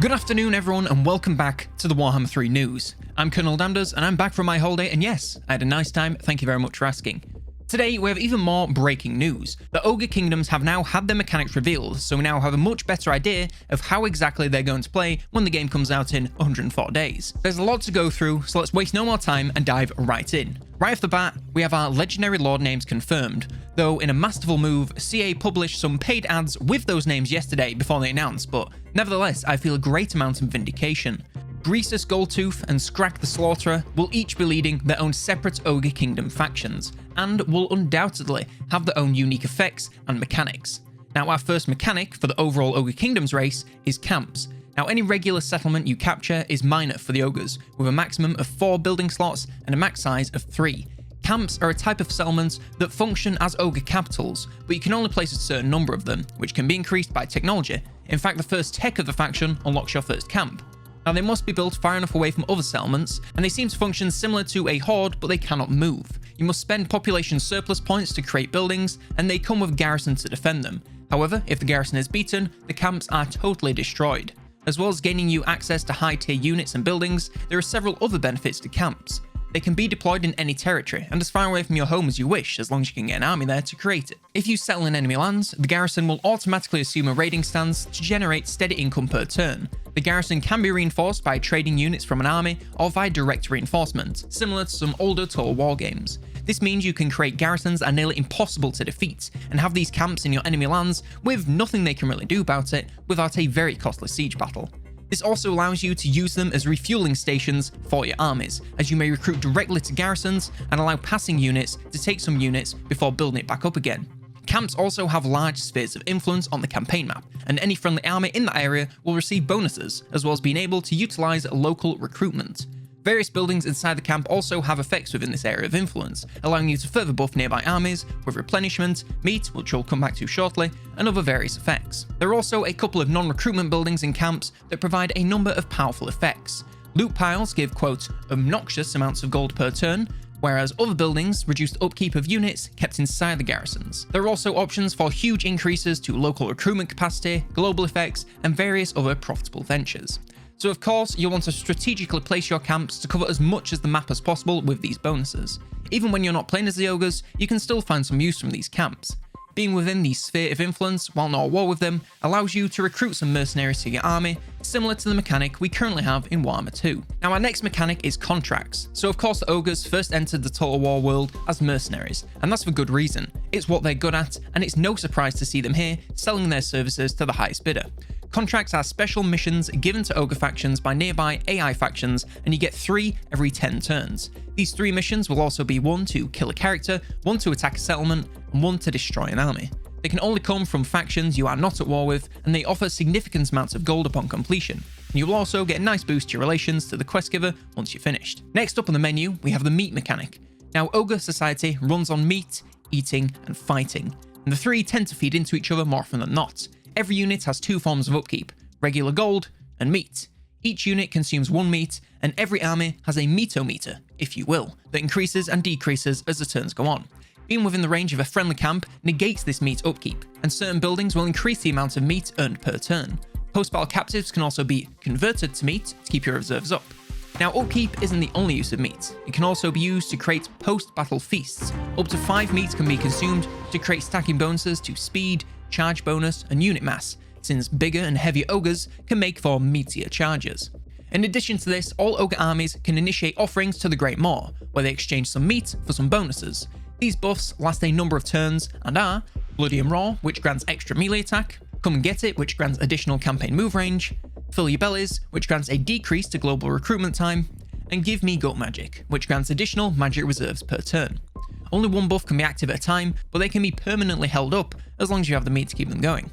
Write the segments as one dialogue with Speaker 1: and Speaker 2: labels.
Speaker 1: Good afternoon everyone and welcome back to the Warhammer 3 news. I'm COLONELDAMNEDERS and I'm back from my holiday, and yes, I had a nice time, thank you very much for asking. Today we have even more breaking news. The Ogre Kingdoms have now had their mechanics revealed, so we now have a much better idea of how exactly they're going to play when the game comes out in 104 days. There's a lot to go through, so let's waste no more time and dive right in. Right off the bat, we have our legendary lord names confirmed, though in a masterful move, CA published some paid ads with those names yesterday before they announced, but nevertheless, I feel a great amount of vindication. Greasus Goldtooth and Scrack the Slaughterer will each be leading their own separate Ogre Kingdom factions, and will undoubtedly have their own unique effects and mechanics. Now, our first mechanic for the overall Ogre Kingdoms race is camps. Now, any regular settlement you capture is minor for the ogres, with a maximum of 4 building slots and a max size of 3. Camps are a type of settlement that function as ogre capitals, but you can only place a certain number of them, which can be increased by technology. In fact, the first tech of the faction unlocks your first camp. Now, they must be built far enough away from other settlements, and they seem to function similar to a horde, but they cannot move. You must spend population surplus points to create buildings, and they come with garrisons to defend them. However, if the garrison is beaten, the camps are totally destroyed. As well as gaining you access to high-tier units and buildings, there are several other benefits to camps. They can be deployed in any territory, and as far away from your home as you wish, as long as you can get an army there to create it. If you settle in enemy lands, the garrison will automatically assume a raiding stance to generate steady income per turn. The garrison can be reinforced by trading units from an army, or via direct reinforcement, similar to some older Total War games. This means you can create garrisons that are nearly impossible to defeat, and have these camps in your enemy lands with nothing they can really do about it without a very costly siege battle. This also allows you to use them as refueling stations for your armies, as you may recruit directly to garrisons and allow passing units to take some units before building it back up again. Camps also have large spheres of influence on the campaign map, and any friendly army in that area will receive bonuses, as well as being able to utilize local recruitment. Various buildings inside the camp also have effects within this area of influence, allowing you to further buff nearby armies with replenishment, meat, which we'll come back to shortly, and other various effects. There are also a couple of non-recruitment buildings in camps that provide a number of powerful effects. Loot piles give, quote, obnoxious amounts of gold per turn, whereas other buildings reduce the upkeep of units kept inside the garrisons. There are also options for huge increases to local recruitment capacity, global effects, and various other profitable ventures. So of course, you'll want to strategically place your camps to cover as much as the map as possible with these bonuses. Even when you're not playing as the ogres, you can still find some use from these camps. Being within the sphere of influence while not at war with them allows you to recruit some mercenaries to your army, similar to the mechanic we currently have in Warhammer 2. Now, our next mechanic is contracts. So of course the ogres first entered the Total War world as mercenaries, and that's for good reason. It's what they're good at, and it's no surprise to see them here selling their services to the highest bidder. Contracts are special missions given to ogre factions by nearby AI factions, and you get 3 every 10 turns. These 3 missions will also be 1 to kill a character, 1 to attack a settlement, and 1 to destroy an army. They can only come from factions you are not at war with, and they offer significant amounts of gold upon completion. And you will also get a nice boost to your relations to the quest giver once you're finished. Next up on the menu, we have the meat mechanic. Now, ogre society runs on meat, eating, and fighting, and the 3 tend to feed into each other more often than not. Every unit has 2 forms of upkeep, regular gold and meat. Each unit consumes 1 meat, and every army has a meatometer, if you will, that increases and decreases as the turns go on. Being within the range of a friendly camp negates this meat upkeep, and certain buildings will increase the amount of meat earned per turn. Post-battle captives can also be converted to meat to keep your reserves up. Now, upkeep isn't the only use of meat. It can also be used to create post-battle feasts. Up to 5 meats can be consumed to create stacking bonuses to speed, charge bonus, and unit mass, since bigger and heavier ogres can make for meatier charges. In addition to this, all ogre armies can initiate offerings to the Great Maw, where they exchange some meat for some bonuses. These buffs last a number of turns and are Bloody and Raw, which grants extra melee attack, Come and Get It, which grants additional campaign move range, Fill Your Bellies, which grants a decrease to global recruitment time, and Give Me Gut Magic, which grants additional magic reserves per turn. Only 1 buff can be active at a time, but they can be permanently held up as long as you have the meat to keep them going.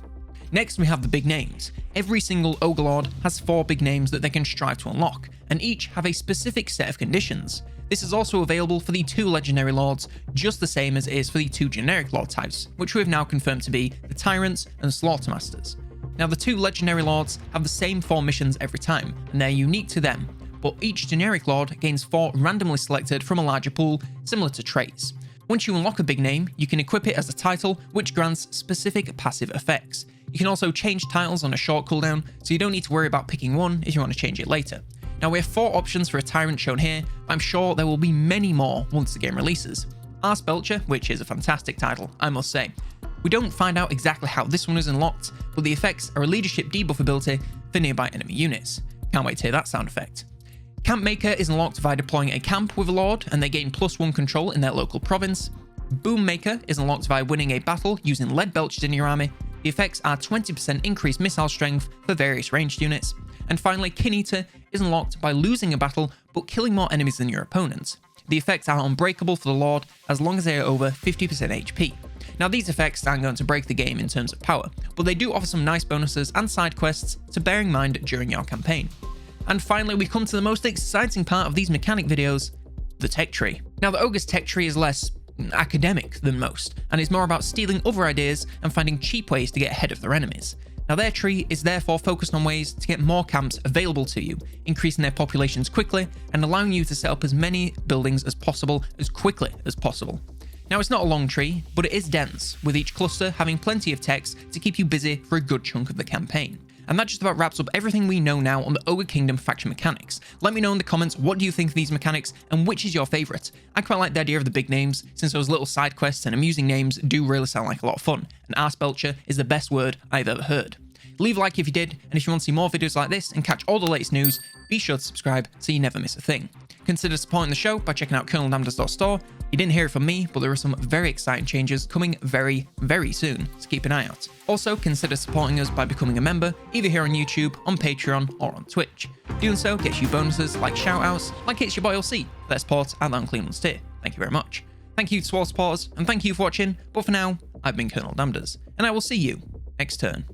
Speaker 1: Next, we have the big names. Every single Ogre Lord has 4 big names that they can strive to unlock, and each have a specific set of conditions. This is also available for the 2 legendary lords, just the same as it is for the 2 generic lord types, which we have now confirmed to be the Tyrants and Slaughtermasters. Now, the 2 legendary lords have the same 4 missions every time, and they're unique to them, but each generic lord gains 4 randomly selected from a larger pool, similar to traits. Once you unlock a big name, you can equip it as a title, which grants specific passive effects. You can also change titles on a short cooldown, so you don't need to worry about picking one if you want to change it later. Now we have 4 options for a Tyrant shown here, but I'm sure there will be many more once the game releases. Belcher, which is a fantastic title, I must say. We don't find out exactly how this one is unlocked, but the effects are a leadership debuff ability for nearby enemy units. Can't wait to hear that sound effect. Camp Maker is unlocked via deploying a camp with a Lord, and they gain +1 control in their local province. Boom Maker is unlocked via winning a battle using lead belched in your army. The effects are 20% increased missile strength for various ranged units. And finally, Kin Eater is unlocked by losing a battle but killing more enemies than your opponents. The effects are unbreakable for the Lord as long as they are over 50% HP. Now these effects aren't going to break the game in terms of power, but they do offer some nice bonuses and side quests to bear in mind during your campaign. And finally, we come to the most exciting part of these mechanic videos, the tech tree. Now the Ogre's tech tree is less academic than most, and it's more about stealing other ideas and finding cheap ways to get ahead of their enemies. Now their tree is therefore focused on ways to get more camps available to you, increasing their populations quickly and allowing you to set up as many buildings as possible as quickly as possible. Now it's not a long tree, but it is dense, with each cluster having plenty of text to keep you busy for a good chunk of the campaign. And that just about wraps up everything we know now on the Ogre Kingdom faction mechanics. Let me know in the comments what do you think of these mechanics and which is your favourite. I quite like the idea of the big names, since those little side quests and amusing names do really sound like a lot of fun, and Belcher is the best word I've ever heard. Leave a like if you did, and if you want to see more videos like this and catch all the latest news, be sure to subscribe so you never miss a thing. Consider supporting the show by checking out COLONELDAMNEDERS.store. You didn't hear it from me, but there are some very exciting changes coming very, very soon, so keep an eye out. Also, consider supporting us by becoming a member, either here on YouTube, on Patreon, or on Twitch. Doing so gets you bonuses like shoutouts, like It's Your Boy LC, for their support at the Unclean Ones tier. Thank you very much. Thank you to all supporters, and thank you for watching, but for now, I've been Colonel Damneders, and I will see you next turn.